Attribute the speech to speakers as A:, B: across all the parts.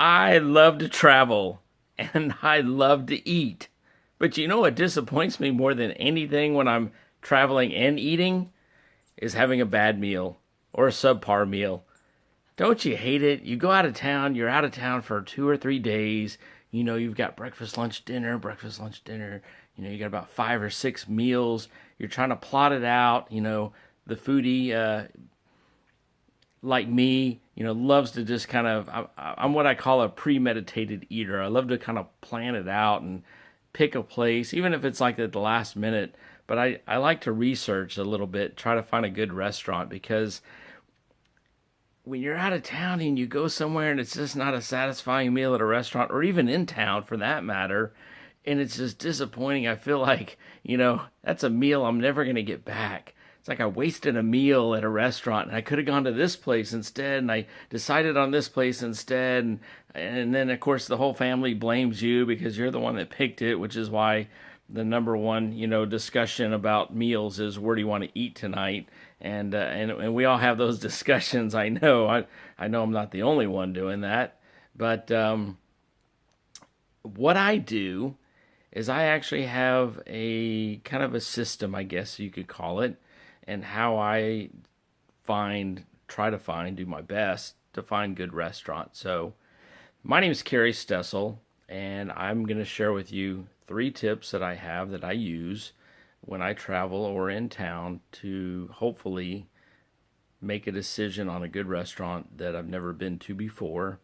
A: I love to travel and I love to eat. But you know what disappoints me more than anything when I'm traveling and eating is having a bad meal or a subpar meal. Don't you hate it? You go out of town, you're out of town for 2 or 3 days. You've got breakfast, lunch, dinner, breakfast, lunch, dinner. You got about 5 or 6 meals. You're trying to plot it out. The foodie like me, loves to just kind of, I'm what I call a premeditated eater. I love to kind of plan it out and pick a place, even if it's like at the last minute. But I like to research a little bit, try to find a good restaurant because when you're out of town and you go somewhere and it's just not a satisfying meal at a restaurant or even in town for that matter, and it's just disappointing. I feel like, that's a meal I'm never going to get back. It's like I wasted a meal at a restaurant and I could have gone to this place instead and I decided on this place instead and then of course the whole family blames you because you're the one that picked it, which is why the number one, discussion about meals is where do you want to eat tonight? And we all have those discussions. I know. I know I'm not the only one doing that. But what I do is I actually have a kind of a system, I guess you could call it, and how I try to find, do my best to find good restaurants. So my name is Kerry Stessel, and I'm going to share with you 3 tips that I have that I use when I travel or in town to hopefully make a decision on a good restaurant that I've never been to before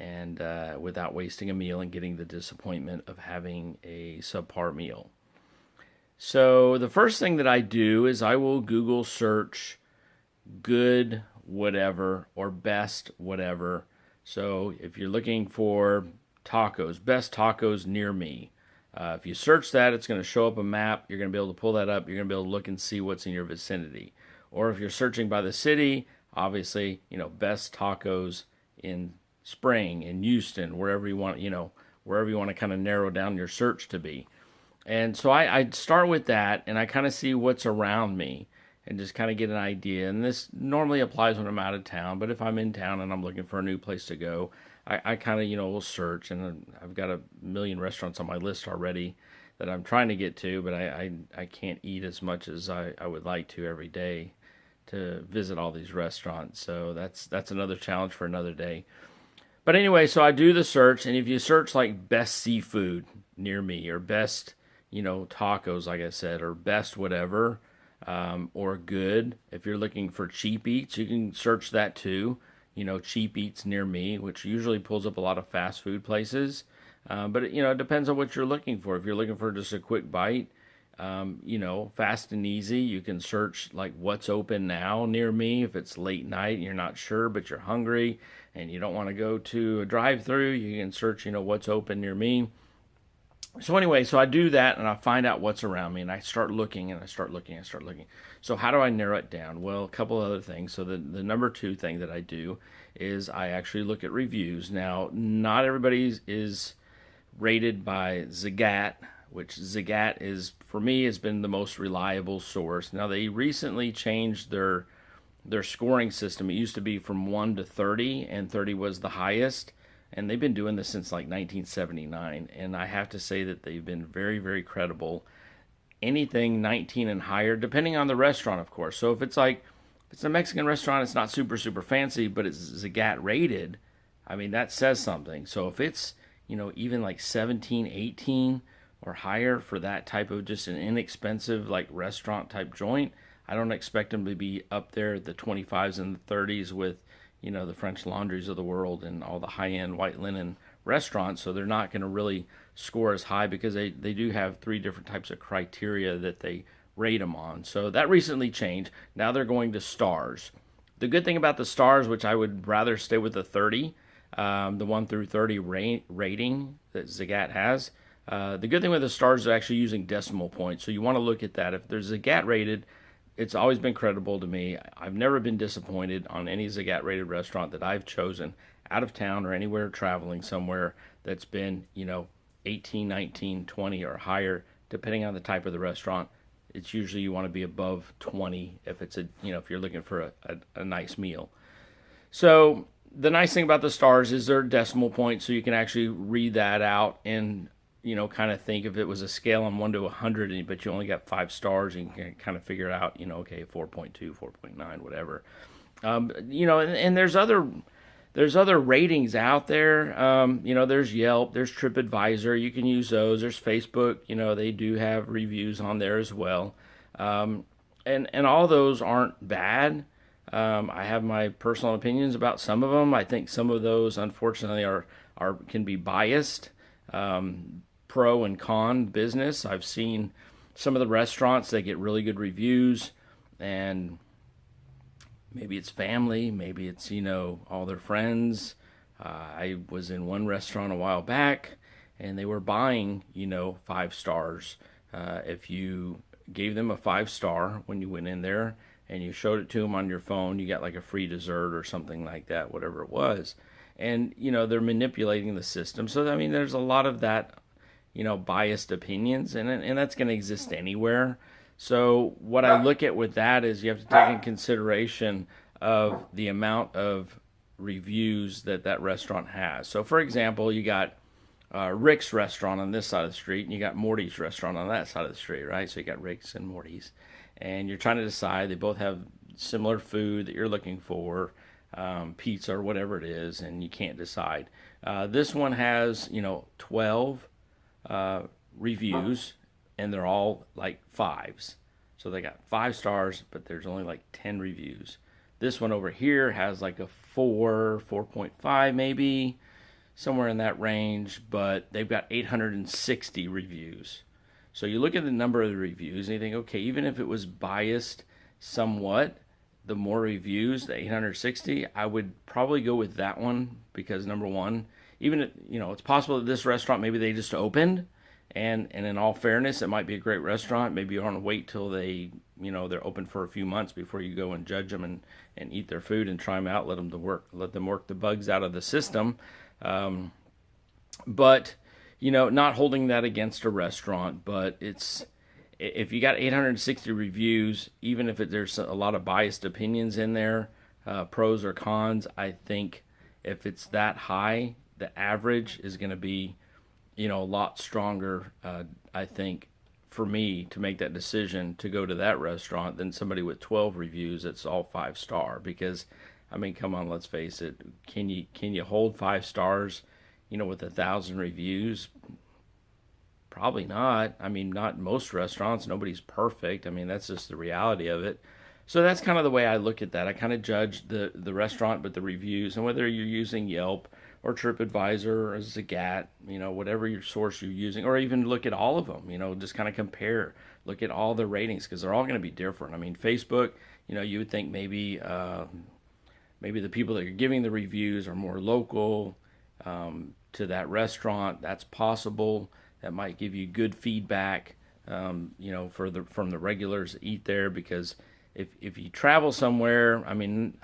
A: and without wasting a meal and getting the disappointment of having a subpar meal. So the first thing that I do is I will Google search good whatever or best whatever. So if you're looking for tacos, best tacos near me, if you search that, it's going to show up a map. You're going to be able to pull that up. You're going to be able to look and see what's in your vicinity. Or if you're searching by the city, obviously, best tacos in Spring, in Houston, wherever you want, wherever you want to kind of narrow down your search to be. And so I start with that and I kind of see what's around me and just kind of get an idea. And this normally applies when I'm out of town, but if I'm in town and I'm looking for a new place to go, I kind of, will search. And I've got a million restaurants on my list already that I'm trying to get to, but I can't eat as much as I would like to every day to visit all these restaurants. So that's another challenge for another day. But anyway, so I do the search, and if you search like best seafood near me or best, tacos, like I said, or best whatever, or good. If you're looking for cheap eats, you can search that too. Cheap eats near me, which usually pulls up a lot of fast food places. But it depends on what you're looking for. If you're looking for just a quick bite, fast and easy, you can search like what's open now near me. If it's late night and you're not sure, but you're hungry and you don't want to go to a drive-through, you can search, what's open near me. So anyway, so I do that and I find out what's around me and I start looking and I start looking and I start looking. So how do I narrow it down? Well, a couple other things. So the number 2 thing that I do is I actually look at reviews. Now, not everybody is rated by Zagat, which Zagat is, for me, has been the most reliable source. Now, they recently changed their scoring system. It used to be from 1 to 30 and 30 was the highest. And they've been doing this since like 1979. And I have to say that they've been very, very credible. Anything 19 and higher, depending on the restaurant, of course. So if it's a Mexican restaurant, it's not super, super fancy, but it's Zagat rated, I mean, that says something. So if it's, even like 17, 18 or higher for that type of just an inexpensive like restaurant type joint, I don't expect them to be up there at the 25s and the 30s with the French Laundries of the world and all the high-end white linen restaurants. So they're not going to really score as high because they do have 3 different types of criteria that they rate them on. So that recently changed. Now they're going to stars. The good thing about the stars, which I would rather stay with the 30, the 1 through 30 rating that Zagat has. The good thing with the stars is actually using decimal points. So you want to look at that. If there's Zagat rated, it's always been credible to me. I've never been disappointed on any Zagat rated restaurant that I've chosen out of town or anywhere traveling somewhere that's been, 18, 19, 20 or higher, depending on the type of the restaurant. It's usually you want to be above 20 if it's if you're looking for a nice meal. So the nice thing about the stars is they're decimal points, so you can actually read that out and kind of think if it was a scale on 1 to 100, but you only got 5 stars, and you can kind of figure it out. Okay, 4.2, 4.9, whatever. And there's other ratings out there. There's Yelp, there's TripAdvisor. You can use those. There's Facebook. They do have reviews on there as well. And all those aren't bad. I have my personal opinions about some of them. I think some of those, unfortunately, are can be biased. Pro and con business. I've seen some of the restaurants that get really good reviews, and maybe it's family, maybe it's all their friends. I was in one restaurant a while back, and they were buying 5 stars. If you gave them a 5 star when you went in there and you showed it to them on your phone, you got like a free dessert or something like that, whatever it was. And they're manipulating the system. So I mean, there's a lot of that, biased opinions, and that's going to exist anywhere. So what I look at with that is you have to take in consideration of the amount of reviews that restaurant has. So for example, you got Rick's restaurant on this side of the street, and you got Morty's restaurant on that side of the street, right? So you got Rick's and Morty's, and you're trying to decide. They both have similar food that you're looking for, pizza or whatever it is, and you can't decide. This one has 12 reviews, and they're all like 5s. So they got 5 stars, but there's only like 10 reviews. This one over here has like a 4, 4.5 maybe, somewhere in that range, but they've got 860 reviews. So you look at the number of the reviews and you think, okay, even if it was biased somewhat, the more reviews, the 860, I would probably go with that one because number one, even it's possible that this restaurant, maybe they just opened, and in all fairness, it might be a great restaurant. Maybe you want to wait till they're open for a few months before you go and judge them and eat their food and try them out. Let them work the bugs out of the system. But not holding that against a restaurant, but if you got 860 reviews, even if there's a lot of biased opinions in there, pros or cons, I think if it's that high, the average is going to be a lot stronger, I think, for me to make that decision to go to that restaurant than somebody with 12 reviews that's all 5 star. Because, I mean, come on, let's face it. Can you hold 5 stars, with 1,000 reviews? Probably not. I mean, not most restaurants. Nobody's perfect. I mean, that's just the reality of it. So that's kind of the way I look at that. I kind of judge the restaurant, but the reviews, and whether you're using Yelp or TripAdvisor or Zagat, whatever your source you're using, or even look at all of them, just kind of compare, look at all the ratings, because they're all going to be different. I mean, Facebook, you would think maybe the people that are giving the reviews are more local to that restaurant. That's possible. That might give you good feedback, from the regulars that eat there, because if you travel somewhere, I mean,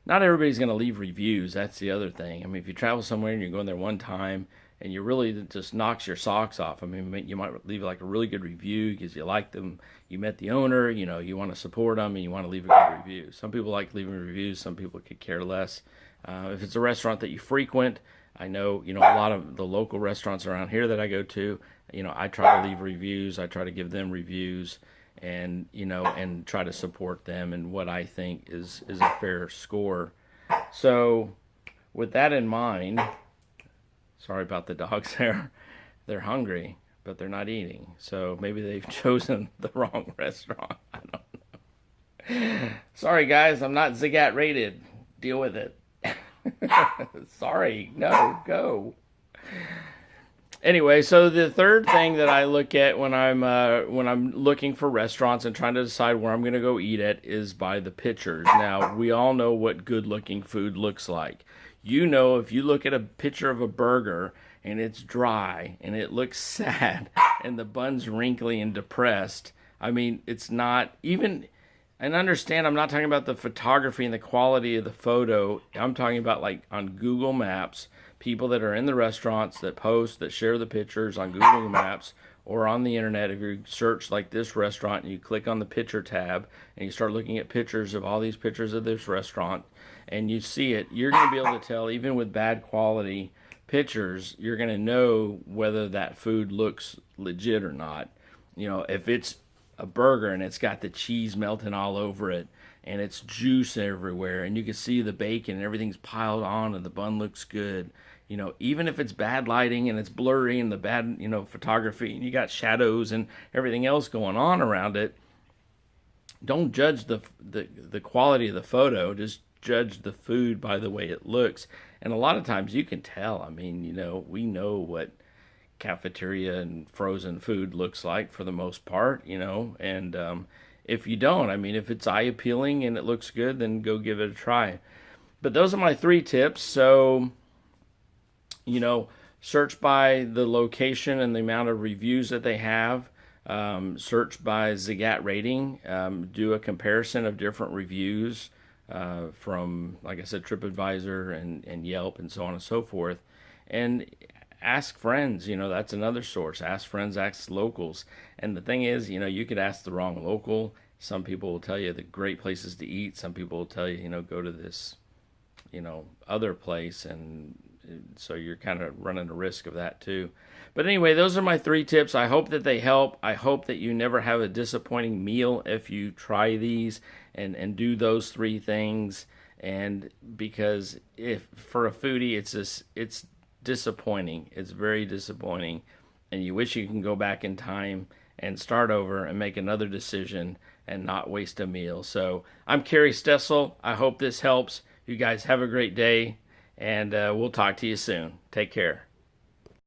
A: not everybody's going to leave reviews. That's the other thing. I mean, if you travel somewhere and you're going there one time and you really just knocks your socks off, I mean, you might leave like a really good review because you like them, you met the owner, you want to support them, and you want to leave a good review. Some people like leaving reviews. Some people could care less. If it's a restaurant that you frequent, I know, a lot of the local restaurants around here that I go to, I try to leave reviews. I try to give them reviews, and and try to support them and what I think is a fair score. So with that in mind, sorry about the dogs there. They're hungry, but they're not eating. So maybe they've chosen the wrong restaurant. I don't know. Sorry guys, I'm not Zagat rated. Deal with it. Sorry, no, go. Anyway, so the third thing that I look at when I'm looking for restaurants and trying to decide where I'm going to go eat at is by the pictures. Now, we all know what good-looking food looks like. If you look at a picture of a burger and it's dry and it looks sad and the bun's wrinkly and depressed, I mean, it's not even. And understand, I'm not talking about the photography and the quality of the photo. I'm talking about like on Google Maps, people that are in the restaurants that post, that share the pictures on Google Maps or on the internet. If you search like this restaurant and you click on the picture tab and you start looking at pictures of all these pictures of this restaurant, and you see it, you're going to be able to tell, even with bad quality pictures, you're going to know whether that food looks legit or not. You know, if it's a burger and it's got the cheese melting all over it and it's juice everywhere and you can see the bacon and everything's piled on and the bun looks good, you know, even if it's bad lighting and it's blurry and the bad, you know, photography and you got shadows and everything else going on around it, don't judge the quality of the photo. Just judge the food by the way it looks. And a lot of times you can tell. I mean, you know, we know what cafeteria and frozen food looks like for the most part, you know. And if you don't, I mean, if it's eye appealing and it looks good, then go give it a try. But those are my 3 tips. So, you know, search by the location and the amount of reviews that they have. Search by Zagat rating. Do a comparison of different reviews from, like I said, TripAdvisor and Yelp and so on and so forth. And ask friends. You know, that's another source. Ask friends, ask locals. And the thing is, you know, you could ask the wrong local. Some people will tell you the great places to eat. Some people will tell you, you know, go to this, you know, other place, and so you're kind of running a risk of that too. But anyway, those are my 3 tips. I hope that they help. I hope that you never have a disappointing meal if you try these and do those 3 things. And because if for a foodie, it's disappointing. It's very disappointing, and you wish you can go back in time and start over and make another decision and not waste a meal. So I'm Kerry Stessel. I hope this helps. You guys have a great day, and we'll talk to you soon. Take care.